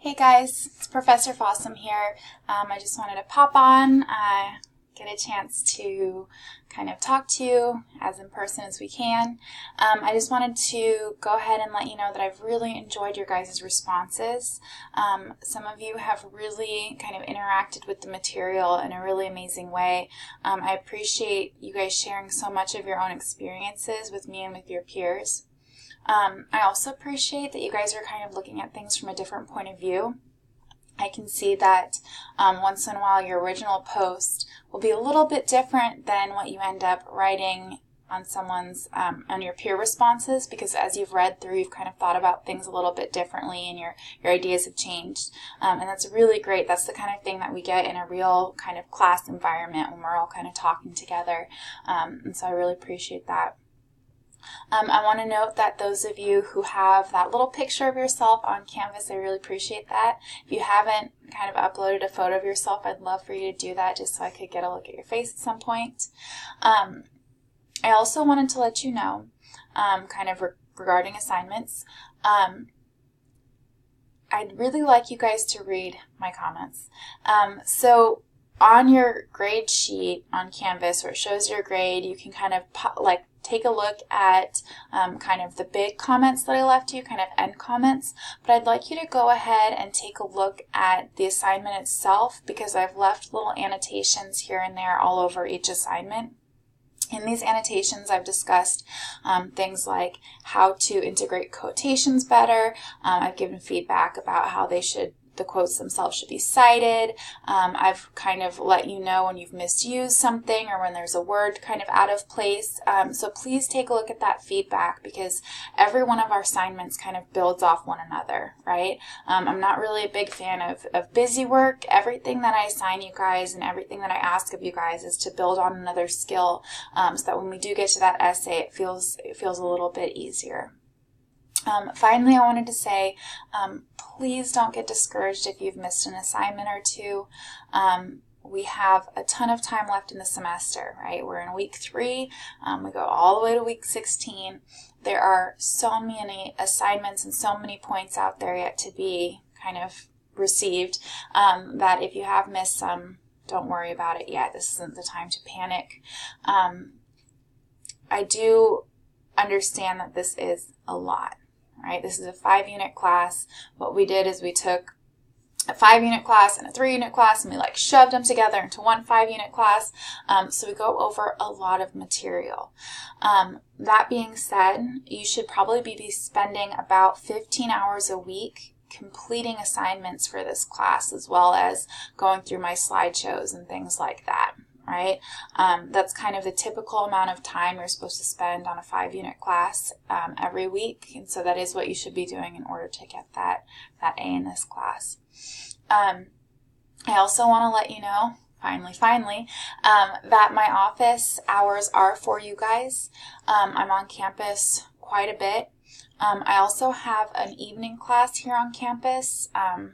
Hey guys, it's Professor Fossum here. I just wanted to pop on, get a chance to kind of talk to you as in person as we can. I just wanted to go ahead and let you know that I've really enjoyed your guys' responses. Some of you have really kind of interacted with the material in a really amazing way. I appreciate you guys sharing so much of your own experiences with me and with your peers. I also appreciate that you guys are kind of looking at things from a different point of view. I can see that once in a while your original post will be a little bit different than what you end up writing on someone's, on your peer responses, because as you've read through, you've kind of thought about things a little bit differently and your ideas have changed. And that's really great. That's the kind of thing that we get in a real kind of class environment when we're all kind of talking together. And so I really appreciate that. I want to note that those of you who have that little picture of yourself on Canvas, I really appreciate that. If you haven't kind of uploaded a photo of yourself, I'd love for you to do that just so I could get a look at your face at some point. I also wanted to let you know, kind of regarding assignments, I'd really like you guys to read my comments. So on your grade sheet on Canvas where it shows your grade, you can kind of take a look at kind of the big comments that I left you, kind of end comments, but I'd like you to go ahead and take a look at the assignment itself, because I've left little annotations here and there all over each assignment. In these annotations, I've discussed things like how to integrate quotations better. I've given feedback about how the quotes themselves should be cited. I've kind of let you know when you've misused something or when there's a word kind of out of place. So please take a look at that feedback, because every one of our assignments kind of builds off one another, right? I'm not really a big fan of busy work. Everything that I assign you guys and everything that I ask of you guys is to build on another skill, so that when we do get to that essay, it feels a little bit easier. Finally, I wanted to say, please don't get discouraged if you've missed an assignment or two. We have a ton of time left in the semester, right? We're in week 3. We go all the way to week 16. There are so many assignments and so many points out there yet to be kind of received, that if you have missed some, don't worry about it yet. This isn't the time to panic. I do understand that this is a lot. Right? This is a 5-unit class. What we did is we took a 5-unit class and a 3-unit class and we shoved them together into one 5-unit class. So we go over a lot of material. That being said, you should probably be spending about 15 hours a week completing assignments for this class, as well as going through my slideshows and things like that. Right? That's kind of the typical amount of time you're supposed to spend on a 5-unit class every week, and so that is what you should be doing in order to get that A in this class. I also want to let you know, finally, that my office hours are for you guys. I'm on campus quite a bit. I also have an evening class here on campus.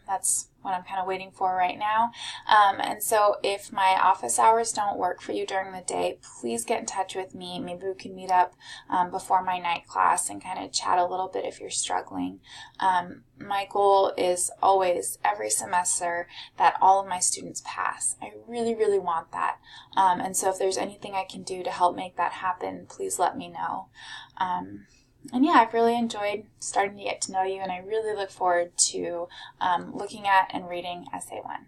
That's what I'm kind of waiting for right now. And so if my office hours don't work for you during the day, please get in touch with me. Maybe we can meet up before my night class and kind of chat a little bit if you're struggling. My goal is always, every semester, that all of my students pass. I really, really want that. And so if there's anything I can do to help make that happen, please let me know. And yeah, I've really enjoyed starting to get to know you, and I really look forward to looking at and reading Essay 1.